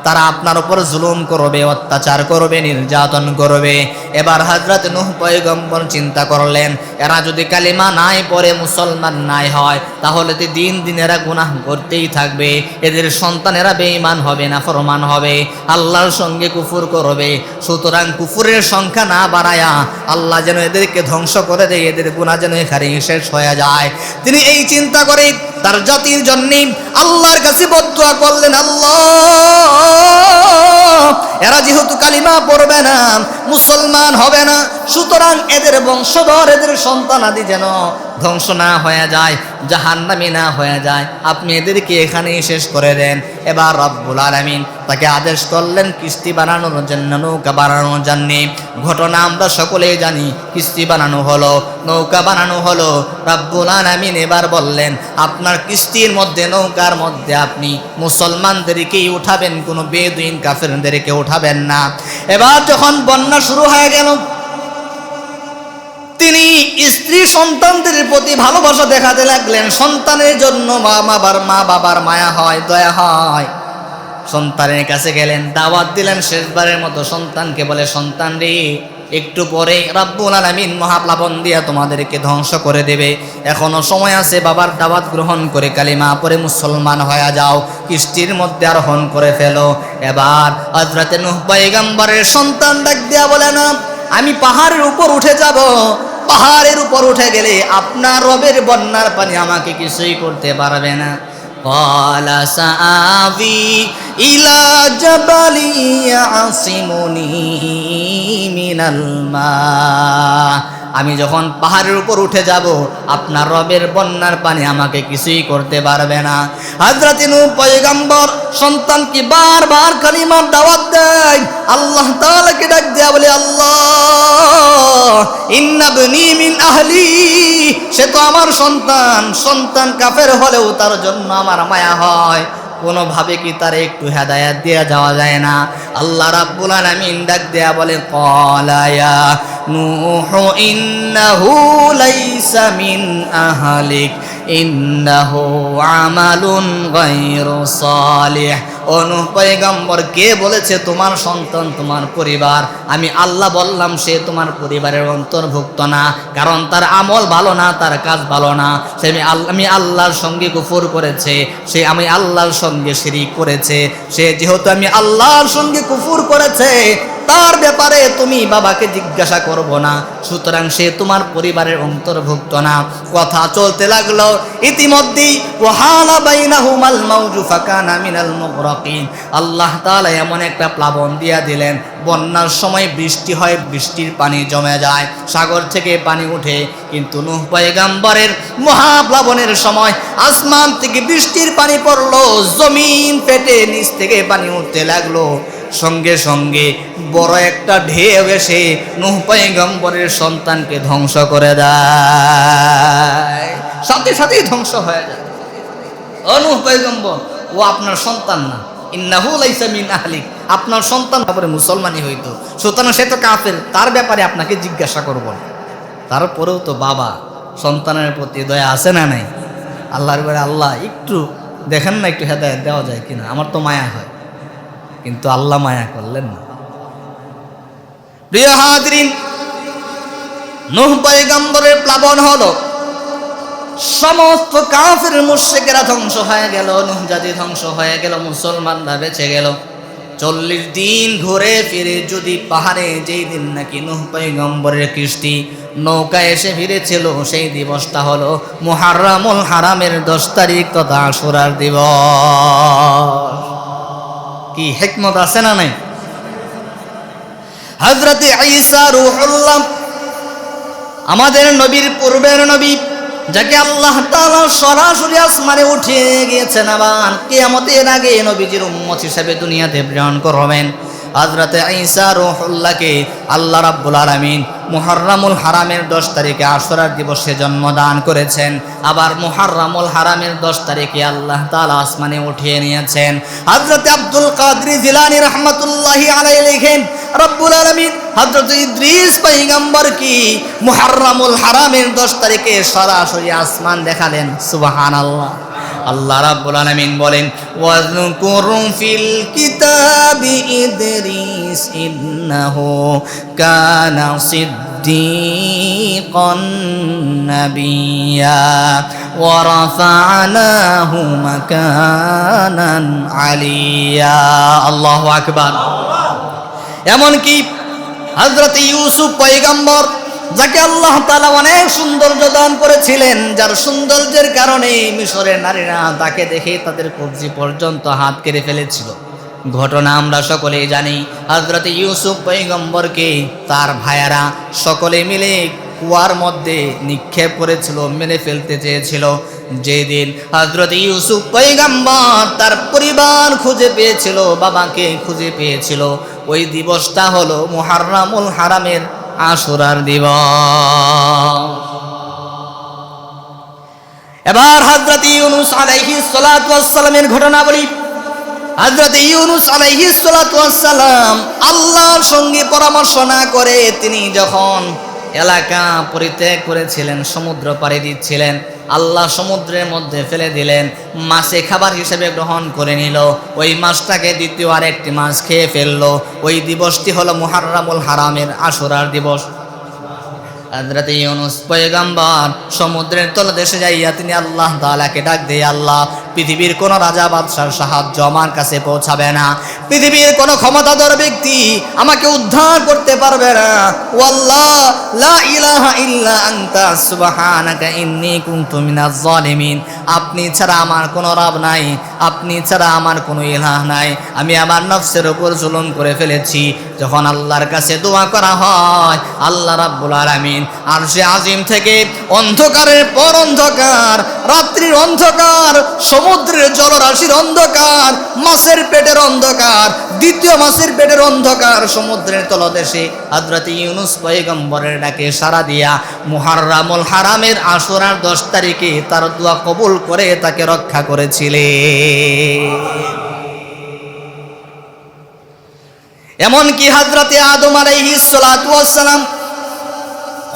তারা আপনার উপর জুলুম করবে, অত্যাচার করবে, নির্যাতন করবে। এবার হযরত নূহ পয়গম্বর চিন্তা করলেন, এরা যদি কালিমা নাই পড়ে মুসলমান নাই হয়, তাহলে তো দিন দিন এরা গুনাহ করতেই থাকবে। এদের সন্তানেরা বেঈমান হবে, নাফরমান হবে, আল্লাহর সঙ্গে কুফর করবে। সুতরাং কুফরের সংখ্যা না বাড়ায়া আল্লাহ যেন এদেরকে ধ্বংস করে দেয়, এদের গুনাহ যেন এখানে শেষ হয়ে যায়। তিনি এই চিন্তা করে তার জাতির জন্য আল্লাহর কাছে বদদুয়া করলেন, আল্লাহ এরা যেহেতু কালিমা পড়বে না, মুসলমান হবে না, সুতরাং এদের বংশধর, এদের সন্তানাদি যেন ধ্বংস না হয়ে যায়, জাহান্নামী না হয়ে যায়, আপনি এদেরকে এখানেই শেষ করে দেন। এবার রব্বুল আলামিন তাকে আদেশ করলেন কিস্তি বানানোর জন্য, নৌকা বানানোর জন্য। ঘটনা আমরা সকলেই জানি, কিস্তি বানানো হলো, নৌকা বানানো হলো। রব্বুল আলামিন এবার বললেন, আপনার কিস্তির মধ্যে, নৌকার মধ্যে আপনি মুসলমানদেরকেই উঠাবেন, কোনো বেদুইন কাফেরদেরকে উঠাবেন না। এবার যখন বন্যা শুরু হয়ে গেল, তিনি স্ত্রী সন্তানদের প্রতি ভালোবাসা দেখাতে লাগলেন। সন্তানের জন্য মা বাবার মায়া হয়, দয়া হয়। সন্তানের কাছে গেলেন, দাওয়াত দিলেন শেষবারের মতো সন্তানকে, বলে সন্তান রে, একটু পরে রব্বুল আলামিন মহাপ্লাবন দিয়া তোমাদেরকে ধ্বংস করে দেবে, এখনো সময় আছে, বাবার দাওয়াত গ্রহণ করে কালিমা পরে মুসলমান হয়ে যাও, কিস্তির মধ্যে আরোহণ করে ফেলো। এবার হযরত নূহ পয়গম্বরের সন্তান ডাক দিয়া বলে, না, আমি পাহাড়ের উপর উঠে যাব। পাহাড়ের উপর উঠে গেলে আপনার রবের বন্যার পানি আমাকে কিছুই করতে পারবে না। ক্বালা সাআবি ইলা জাবালি ইয়াসিমুনি মিনাল মা, আমি যখন পাহাড়ের উপর উঠে যাব, আপনার রবের বন্যার পানি আমাকে কিছুই করতে পারবে না। হযরত নূহ পয়গম্বর সন্তানকে বারবার কালিমার দাওয়াত দেয়, আল্লাহ তাআলাকে ডাক দেয়া বলে, আল্লাহ ইন্না বনি মিন আহলি, সে তো আমার সন্তান, সন্তান কাফের হলেও তার জন্য আমার মায়া হয়, কোনোভাবে কি তার একটু হেদায়েত দেয়া যাওয়া যায় না? আল্লাহ রাব্বুল আলামিন ডাক দেয়া বলে, ক্বালা ইয়া নূহ ইন্নাহু লাইসা মিন আহলিক ইন্নাহু আমালুন গায়রু সালিহ। ও নূহ পয়গম্বর, কে বলেছে তোমার সন্তান তোমার পরিবার? আমি আল্লাহ বললাম সে তোমার পরিবারের অন্তর্ভুক্ত না, কারণ তার আমল ভালো না, তার কাজ ভালো না। সে আমি আল্লাহর সঙ্গে কুফর করেছে, সে আমি আল্লাহর সঙ্গে শিরিক করেছে। সে যেহেতু আমি আল্লাহর সঙ্গে কুফর করেছে, তার ব্যাপারে তুমি বাবাকে জিজ্ঞাসা করব না, সুতরাং সে তোমার পরিবারের অন্তর্ভুক্ত না। কথা চলতে লাগলো, ইতিমধ্যেই ওয়াহালা বাইনাহুমাল মাউজু ফাকানা মিনাল মুগরাকিন। আল্লাহ তাআলা এমন একটা প্লাবন দিয়া দিলেন, বন্যার সময় বৃষ্টি হয়, বৃষ্টির পানি জমে যায়, সাগর থেকে পানি উঠে। কিন্তু নূহ পয়গম্বরের মহাপ্লাবনের সময় আসমান থেকে বৃষ্টির পানি পড়লো, জমিন ফেটে নিচ থেকে পানি উঠতে লাগলো। সঙ্গে সঙ্গে বড় একটা ঢেউ এসে নূহ পয়গম্বরের সন্তানকে ধ্বংস করে দেয়, সাথে সাথেই ধ্বংস হয়ে যায়। ও নূহ পয়গম্বর, ও আপনার সন্তান না, ইন্নাহু লাইসা মিন আহলিক, আপনার সন্তান তারপরে মুসলমানই হইতো, সুতরাং সে তো কাফের, তার ব্যাপারে আপনাকে জিজ্ঞাসা করব না। তারপরেও তো বাবা সন্তানের প্রতি দয়া আছে না নাই? আল্লাহর বলে, আল্লাহ একটু দেখেন না, একটু হেদায়েত দেওয়া যায় কিনা, আমার তো মায়া হয়। কিন্তু আল্লাহ মায়া করলেন না। প্রিয় হাজরিন, নূহ পয়গম্বরের প্লাবন হলো, সমস্ত কাফির মুশরিকরা ধ্বংস হয়ে গেল, নূহ জাতি ধ্বংস হয়ে গেল, মুসলমানরা বেঁচে গেল। 40 দিন ঘুরে ফিরে যদি পাহাড়ে, যেই দিন নাকি নূহ পয়গম্বরের কিস্তি নৌকা এসে ফিরেছিল, সেই দিবসটা হলো মুহাররমুল হারামের 10 তারিখ তথা আশুরার দিবস। কি হিকমত আছে না নাই? হযরত ঈসা রূহুল্লাহ, আমাদের নবীর পূর্বের নবী, যাকে আল্লাহ তাআলা সরাসরি আসমানে উঠিয়ে গিয়েছেন, আবার কিয়ামতের আগে নবীজির উম্মত হিসেবে দুনিয়াতে প্রেরণ করবেন। হযরত ঈসা রূহুল্লাহকে আল্লাহ রাব্বুল আলামিন মুহাররমুল হারামের 10 তারিখে আশুরার দিবসে জন্মদান করেছেন। আবার মুহাররমুল হারামের 10 তারিখে আল্লাহ তাআলা আসমানে উঠিয়ে নিয়েছেন। হযরত আব্দুল কাদের জিলানী রাহমাতুল্লাহি আলাইহি লিখেন, রব্বুল আলামিন হযরত ইদ্রিস পয়গম্বর কি মুহাররমুল হারামের 10 তারিখে সরাসরি আসমান দেখালেন। সুবহানাল্লাহ। আল্লাহ রাব্বুল আলামিন বলেন ওয়াযকুর ফিল কিতাবি ইদরিস ইন্নাহু কানা সিদ্দীকান নাবিয়্যা ওয়া রাফা'নাহু মাকানান আলিয়্যা। আল্লাহু আকবার। এমনকি হযরত ইউসুফ পয়গম্বর, যাকে আল্লাহ তাআলা অনেক সৌন্দর্য দান করেছিলেন, যার সৌন্দর্যের কারণে মিশরের নারীরা তাকে দেখে তাদের কবজি পর্যন্ত হাত কেটে ফেলেছিল। ঘটনা আমরা সকলেই জানি। হযরত ইউসুফ পয়গম্বরকে তার ভাইয়েরা সকলে মিলে কুয়ার মধ্যে নিক্ষেপ করেছিল, মেরে ফেলতে চেয়েছিল। যেদিন হযরত ইউসুফ পয়গম্বর তার পরিবার খুঁজে পেয়েছিল, বাবাকে খুঁজে পেয়েছিল, ওই দিবসটা হলো মুহাররামুল হারামের আশুরার দিবস। এবার হযরত ইউনূস আলাইহিস সালাতু ওয়াস সালামের ঘটনা বলি। হযরত ইউনূস আলাইহিস সালাতু ওয়াস সালাম আল্লাহর সঙ্গে পরামর্শ না করে তিনি যখন এলাকা পরিত্যাগ করেছিলেন, সমুদ্র পাড়ি দিচ্ছিলেন, আল্লাহ সমুদ্রের মধ্যে ফেলে দিলেন, মাছে খাবার হিসেবে গ্রহণ করে নিল। ওই মাছটাকে দ্বিতীয় আরেকটি মাছ খেয়ে ফেললো। ওই দিবসটি হলো মুহাররামুল হারামের আশুরার দিবস। হযরত ইউনূস পয়গম্বর সমুদ্রের তলদেশে যাইয়া তিনি আল্লাহ তাআলাকে ডাক দিয়ে, আল্লাহ, পৃথিবীর কোন রাজা বাদশার সাহায্য আমার কাছে পৌঁছাবে না, পৃথিবীর কোন ক্ষমতাধর ব্যক্তি আমাকে উদ্ধার করতে পারবে না। ও আল্লাহ, লা ইলাহা ইল্লা আনতা সুবহানাকা ইন্নী কুনতু মিনাজ জালিমিন। আপনি ছাড়া আমার কোনো রব নাই, আপনি ছাড়া আমার কোনো ইলাহ নাই, আমি আমার নফসের উপর জুলুম করে ফেলেছি। যখন আল্লাহর কাছে দোয়া করা হয়, আল্লাহ রাব্বুল আলামিন আরশে আজিম থেকে অন্ধকারের পর অন্ধকার, রাত্রির অন্ধকার, সমুদ্রের জলরাশির অন্ধকার, মাছের পেটের অন্ধকার, দ্বিতীয় মাছের পেটের অন্ধকার, সমুদ্রের তলদেশে হযরত ইউনূস পয়গম্বরের ডাকে সাড়া দিয়া মুহাররামুল হারামের আশুরার 10 তারিখে তার দোয়া কবুল করে তাকে রক্ষা করেছিলেন। এমনকি হযরতে আদম আলাইহিস সালাতু ওয়াস সালাম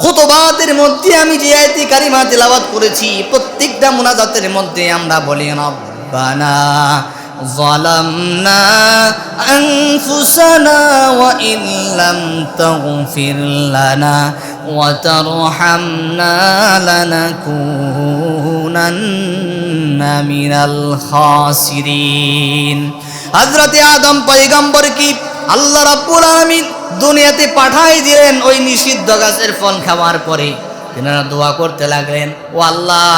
খুতবাতের মধ্যে আমি যে আয়াতে কারিমা তেলাওয়াত করেছি, প্রত্যেকটা মুনাজাতের মধ্যে আমরা বলি রব্বানা যালামনা আনফুসানা ওয়া ইন লাম তাগফির লানা ওয়া তারহামনা লানাকুনান্না মিনাল খাসিরিন। হযরতে আদম পয়গম্বর কি আল্লাহ রাব্বুল আলামিন দুনিয়াতে পাঠাই দিলেন ওই নিষিদ্ধ গাছের ফল খাওয়ার পরে। তিনারা দোয়া করতে লাগলেন, ও আল্লাহ,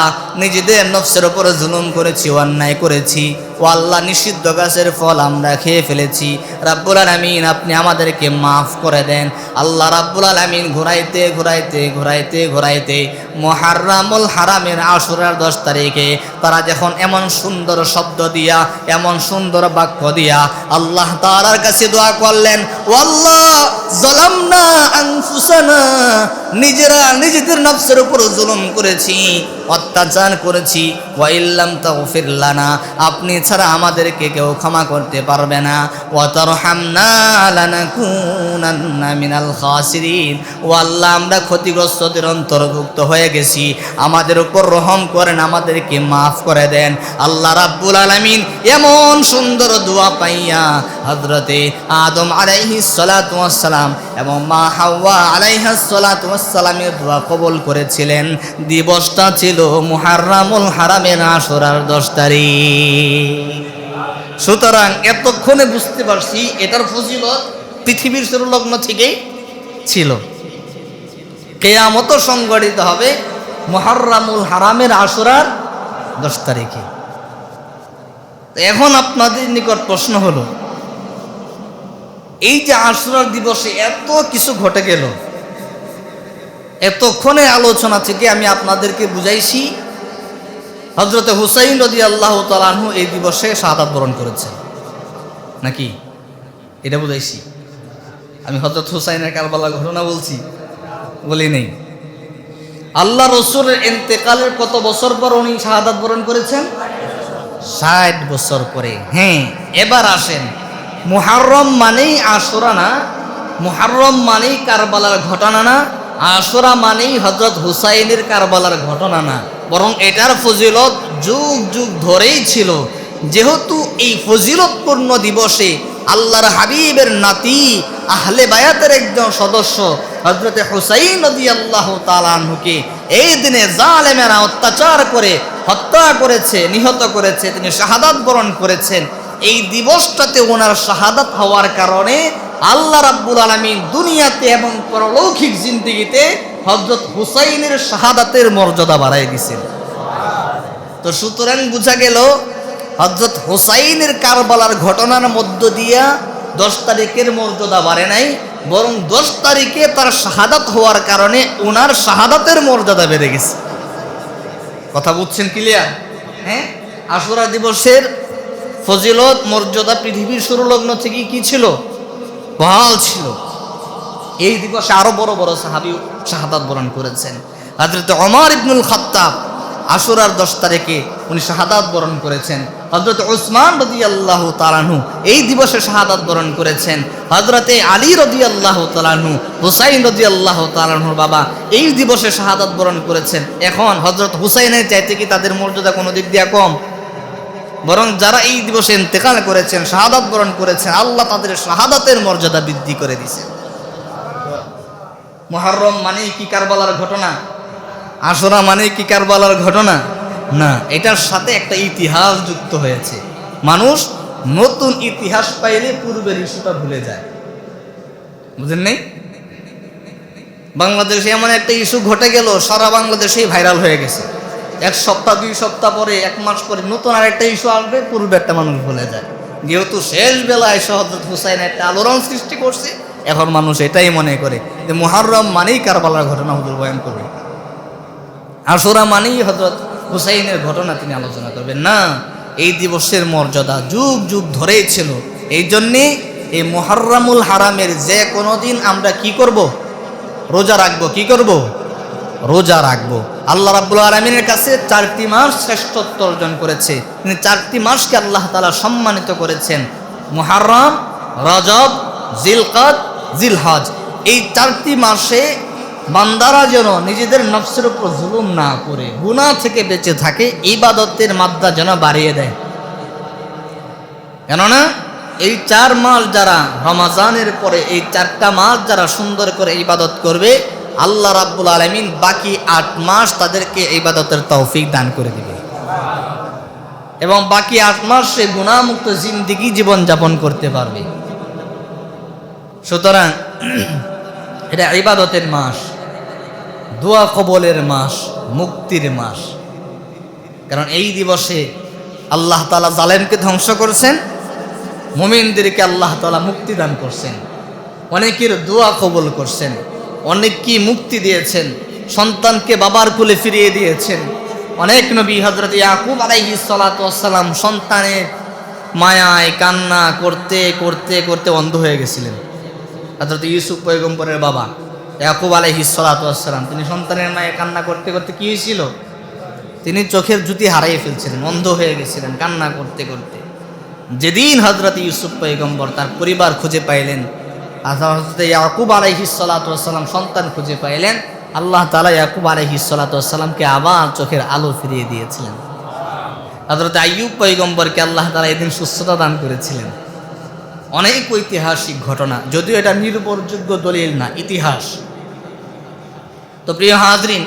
নিজেদের নফসের উপর জুলুম করেছি, অন্যায় করেছি, ও আল্লাহ, নিষিদ্ধ গাছের ফল আমরা খেয়ে ফেলেছি, রাব্বুল আলামিন আপনি আমাদেরকে মাফ করে দেন। আল্লাহ রাব্বুল আলামিন ঘুরাইতে ঘুরাইতে ঘুরাইতে ঘুরাইতে মুহাররামুল হারামের আশুরার 10 তারিখে তারা যখন এমন সুন্দর শব্দ দিয়া, এমন সুন্দর বাক্য দিয়া আল্লাহ তাআলার কাছে দোয়া করলেন, ও আল্লাহ, যালামনা আনফুসানা, নিজেরা নিজেদের নফসের উপর জুলুম করেছি, অত্যাচার করেছি, ওয়া ইল্লাম তাগফির লানা, আপনি ছাড়া আমাদেরকে কেউ ক্ষমা করতে পারবে না, ওয়া তারহামনা লানাকুনান্না মিনাল খাসিরিন, ও আল্লাহ, আমরা ক্ষতিগ্রস্তদের অন্তর্ভুক্ত হয়ে গেছি, আমাদের উপর রহম করেন, আমাদেরকে মাফ করে দেন। আল্লাহ রাব্বুল আলামিন এমন সুন্দর দোয়া পাইয়া হযরতে আদম আলাইহিস সালাতু ওয়াস সালাম এবং মা হাওয়া আলাইহাস সালাতু ওয়াস সালামের দোয়া কবুল করেছিলেন। দিবসটা ছিল মুহাররামুল হারামের আশুরার 10 তারিখ। সুতরাং এতক্ষণে বুঝতে পারছি এটার ফজিলত পৃথিবীর শুরুলগ্ন থেকেই ছিল। কিয়ামত সংগঠিত হবে মুহাররামুল হারামের আশুরার 10 তারিখে। এখন আপনাদের নিকট প্রশ্ন হলো, এই যে আশুরার দিবসে এত কিছু ঘটে গেল, এতক্ষণে আলোচনা থেকে আমি আপনাদেরকে বুঝাইছি হযরতে হুসাইন রাদিয়াল্লাহু তাআলা আনহু এই দিবসে শাহাদাত বরণ করেছেন নাকি? এটা বুঝাইছি। আমি হযরত হুসাইনের কারবালার ঘটনা বলছি, বলি নেই। আল্লাহ রাসূলের ইন্তেকালের কত বছর পর উনি শাহাদাত বরণ করেছেন? 60 বছর পরে। হ্যাঁ, এবার আসেন, মুহাররম মানেই আশুরা না, মুহাররম মানেই কারবালার ঘটনা না, আশুরা মানেই হযরত হুসাইনের কারবালার ঘটনা না, বরং এটার ফজিলত যুগ যুগ ধরেই ছিল। যেহেতু এই ফজিলতপূর্ণ দিবসে আল্লাহর হাবিবের নাতি আহলে বায়াতের একজন সদস্য হযরত হুসাইন রাদিয়াল্লাহু তাআলা আনহুকে এই দিনে জালেমেরা অত্যাচার করে হত্যা করেছে, নিহত করেছে, তিনি শাহাদাত বরণ করেছেন। এই দিবসটাতে ওনার শাহাদাত হওয়ার কারণে আল্লাহ রাব্বুল আলামিন দুনিয়াতে এবং পরলৌকিক জিন্দেগিতে হযরত হুসাইনের শাহাদাতের মর্যাদা বাড়ায় দিয়েছেন। তো সুতরাং বোঝা গেল হযরত হুসাইনের কারবালার ঘটনার মধ্য দিয়া 10 তারিখের মর্যাদা বাড়ে নাই, বরং 10 তারিখে তার শাহাদাত হওয়ার কারণে ওনার শাহাদাতের মর্যাদা বেড়ে গেছে। কথা বুঝছেন ক্লিয়ার? হ্যাঁ, আশুরা দিবসের ফজিলত মর্যাদা পৃথিবীর শুরু লগ্ন থেকে কি ছিল? বহাল ছিল। এই দিবসে আরো বড় বড় সাহাবী শাহাদাত বরণ করেছেন। হযরত ওমর ইবনুল খাত্তাব আশুরার 10 তারিখে উনি শাহাদাত বরণ করেছেন। হযরত উসমান রাদিয়াল্লাহু তাআলা আনহু এই দিবসে শাহাদাত বরণ করেছেন। হযরতে আলী রাদিয়াল্লাহু তাআলা আনহু, হুসাইন রাদিয়াল্লাহু তাআলা আনহুর বাবা এই দিবসে শাহাদাত বরণ করেছেন। এখন হযরত হুসাইনের চাইতে কি তাদের মর্যাদা কোনো দিক দিয়ে কম? বরং যারা এই দিবসে ইন্তেকাল করেছেন, শাহাদাত বরণ করেছেন, আল্লাহ তাদের শাহাদাতের মর্যাদা বৃদ্ধি করে দিয়েছেন। মুহররম মানেই কি কারবালার ঘটনা? আশুরা মানে কি কারবালার ঘটনা? না, এটার সাথে একটা ইতিহাস যুক্ত হয়েছে। মানুষ নতুন ইতিহাস পাইলে পূর্বের ইস্যুটা ভুলে যায়। বুঝেন নাই? বাংলাদেশে এমন একটা ইস্যু ঘটে গেল, সারা বাংলাদেশেই ভাইরাল হয়ে গেছে। 1 সপ্তাহ 2 সপ্তাহ পরে, 1 মাস পরে নতুন আর একটা ইস্যু আসবে, পূর্বে একটা মানুষ ভুলে যায়। যেহেতু শেষ বেলায় হযরত হুসাইন একটা আলোড়ন সৃষ্টি করছে, এখন মানুষ এটাই মনে করে যে মুহররম মানেই কারবালার ঘটনা হুজুর বয়ান করবে, আশুরা মানেই হযরত হুসাইনের ঘটনা তিনি আলোচনা করবেন। না, এই দিবসের মর্যাদা যুগ যুগ ধরেই ছিল। এই জন্যে এই মুহররমুল হারামের যে কোনো দিন আমরা কি করব? রোজা রাখবো। কি করব? রোজা রাখবো। আল্লাহ রাব্বুল আলামিনের কাছে 4টি মাস শ্রেষ্ঠত্ব অর্জন করেছে। তিনি 4টি মাসকে আল্লাহ তাআলা সম্মানিত করেছেন। মুহররম, রজব, জিলকাদ, জিলহজ। এই 4টি মাসে বান্দারা যেন নিজেদের নফসের উপর জুলুম না করে গুনাহ থেকে বেঁচে থাকে, ইবাদতের মাত্রা যেন বাড়িয়ে দেয়। কেননা এই 4 মাস যারা রমজানের পরে এই 4টা মাস যারা সুন্দর করে ইবাদত করবে, আল্লাহ রাব্বুল আলামিন বাকি 8 মাস তাদেরকে ইবাদতের তৌফিক দান করে দিবে এবং বাকি 8 মাস সে গুনাহমুক্ত জিন্দেগি জীবন যাপন করতে পারবে। সুতরাং এটা ইবাদতের মাস, দোয়া কবলের মাস, মুক্তির মাস। কারণ এই দিবসে আল্লাহ তাআলা জালেমকে ধ্বংস করছেন, মুমিনদেরকে আল্লাহ তাআলা মুক্তি দান করছেন, অনেকের দোয়া কবুল করছেন, অনেককে মুক্তি দিয়েছেন, সন্তানকে বাবার কোলে ফিরিয়ে দিয়েছেন। অনেক নবী হযরত ইয়াকুব আলাইহিস সালাতু ওয়াস সালাম সন্তানের মায়ায় কান্না করতে করতে করতে অন্ধ হয়ে গেছিলেন। হযরত ইউসুফ পয়গম্বরের বাবা ইয়াকুব আলাইহিস সালাতু ওয়াস সালাম, তিনি সন্তানের মায়ে কান্না করতে করতে কি হয়েছিল? তিনি চোখের জ্যোতি হারিয়ে ফেলছিলেন, অন্ধ হয়ে গেছিলেন কান্না করতে করতে। যেদিন হযরত ইউসুফ পয়গম্বর তার পরিবার খুঁজে পাইলেন, হযরত ইয়াকুব আলাইহিস সালাতু ওয়াস সালাম সন্তান খুঁজে পাইলেন, আল্লাহ তাআলা ইয়াকুব আলাইহিস সালাতু ওয়াস সালামকে আবার চোখের আলো ফিরিয়ে দিয়েছিলেন। হযরত আইয়ুব পয়গম্বরকে আল্লাহ তাআলা এদিন সুস্থতা দান করেছিলেন। অনেক ঐতিহাসিক ঘটনা, যদিও এটা নির্ভরযোগ্য দলিল না, ইতিহাস। তো প্রিয় হাজরিন,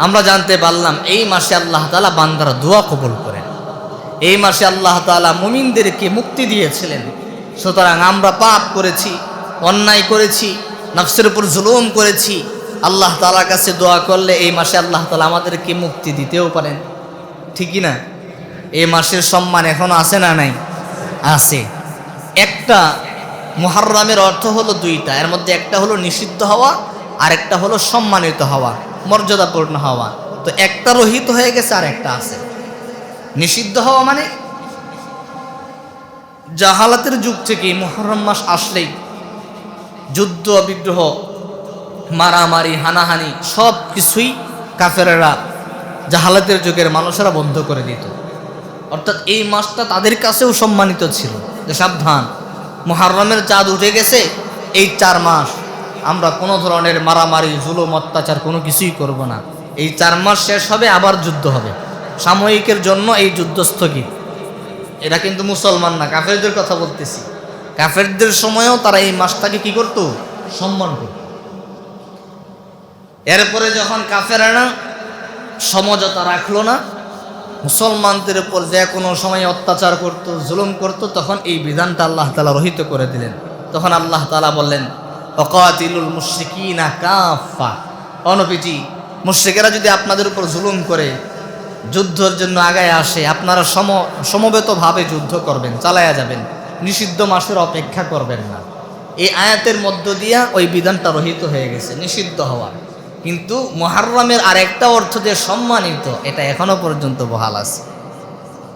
আমরা জানতে পারলাম এই মাসে আল্লাহ তাআলা বান্দার দোয়া কবুল করেন। এই মাসে আল্লাহ তাআলা মুমিনদেরকে মুক্তি দিয়েছিলেন। সুতরাং আমরা পাপ করেছি, অন্যায় করেছি, নফসের উপর জুলুম করেছি, আল্লাহ তাআলার কাছে দোয়া করলে এই মাসে আল্লাহ তাআলা আমাদেরকে মুক্তি দিতেও পারেন। ঠিকই না? এই মাসের সম্মান এখনো আছে না নাই? আছে। একটা মুহররমের অর্থ হলো 2টা, এর মধ্যে একটা হলো নিষিদ্ধ হওয়া আর একটা হলো সম্মানিত হওয়া, মর্যাদাপূর্ণ হওয়া। তো একটা রহিত হয়ে গেছে আর একটা আছে। নিষিদ্ধ হওয়া মানে জাহালাতের যুগ থেকে মুহররম মাস আসলেই যুদ্ধ বিগ্রহ, মারামারি, হানাহানি সব কিছুই কাফেররা, জাহালাতের যুগের মানুষেরা বন্ধ করে দিত। অর্থাৎ এই মাসটা তাদের কাছেও সম্মানিত ছিল যে সাবধান, মুহররমের চাঁদ উঠে গেছে, এই 4 মাস আমরা কোনো ধরনের মারামারি, জুলুম, অত্যাচার কোনো কিছুই করব না। এই 4 মাস শেষ হবে, আবার যুদ্ধ হবে। সাময়িকের জন্য এই যুদ্ধ স্থগিত। এরা কিন্তু মুসলমান না, কাফেরদের কথা বলতেছি। কাফেরদের সময়ও তারা এই মাসটাকে কি করত? সম্মান করত। এরপরে যখন কাফেরানা সমঝোতা রাখলো না, মুসলমানদের উপর যে কোনো সময় অত্যাচার করত, জুলুম করত, তখন এই বিধানটা আল্লাহ তাআলা রহিত করে দিলেন। তখন আল্লাহ তাআলা বললেন, ওয়াকাতিলুল মুশরিকিনা কাফা। অনবিজি, মুশরিকেরা যদি আপনাদের উপর জুলুম করে যুদ্ধের জন্য আগায় আসে, আপনারা সমবেতভাবে যুদ্ধ করবেন, চালায়া যাবেন, নিষিদ্ধ মাসের অপেক্ষা করবেন না। এই আয়াতের মধ্য দিয়া ওই বিধানটা রহিত হয়ে গেছে, নিষিদ্ধ হওয়া। কিন্তু মুহররমের আরেকটা অর্থ যে সম্মানিত, এটা এখনো পর্যন্ত বহাল আছে।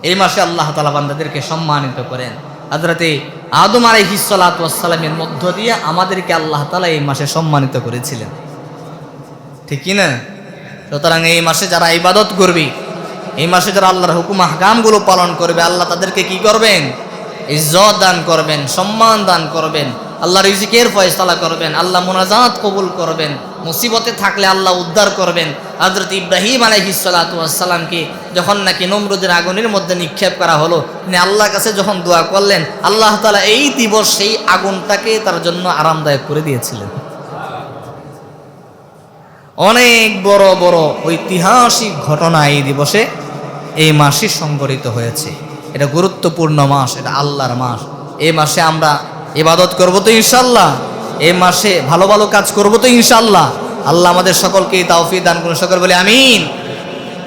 এই মাসে আল্লাহ তাআলা বান্দাদেরকে সম্মানিত করেন। হযরতে আদম আলাইহিস সালাতু ওয়াস সালামের মধ্য দিয়ে আমাদেরকে আল্লাহ তাআলা এই মাসে সম্মানিত করেছিলেন, ঠিক কি না? সুতরাং এই মাসে যারা ইবাদত করবে, এই মাসে যারা আল্লাহর হুকুম আহকামগুলো পালন করবে, আল্লাহ তাদেরকে কি করবেন? ইজ্জত দান করবেন, সম্মান দান করবেন, আল্লাহ রিজিকের ফয়সালা করবেন, আল্লাহ মুনাজাত কবুল করবেন, মুসিবতে থাকলে আল্লাহ উদ্ধার করবেন। হযরত ইব্রাহিম আলাইহিস সালাতু ওয়াস সালামকে যখন নাকি নমরুদের আগুনের মধ্যে নিক্ষেপ করা হলো, তিনি আল্লাহর কাছে যখন দোয়া করলেন, আল্লাহ তাআলা এই দিবস সেই আগুনটাকে তার জন্য আরামদায়ক করে দিয়েছিলেন। অনেক বড় বড় ঐতিহাসিক ঘটনা এই দিবসে, এই মাসে সংঘটিত হয়েছে। এটা গুরুত্বপূর্ণ মাস, এটা আল্লাহর মাস। এই মাসে আমরা ইবাদত করব তো ইনশাআল্লাহ, এই মাসে ভালো ভালো কাজ করব তো ইনশাআল্লাহ। আল্লাহ আমাদের সকলকে তৌফিক দান করুন, সকল বলে আমিন।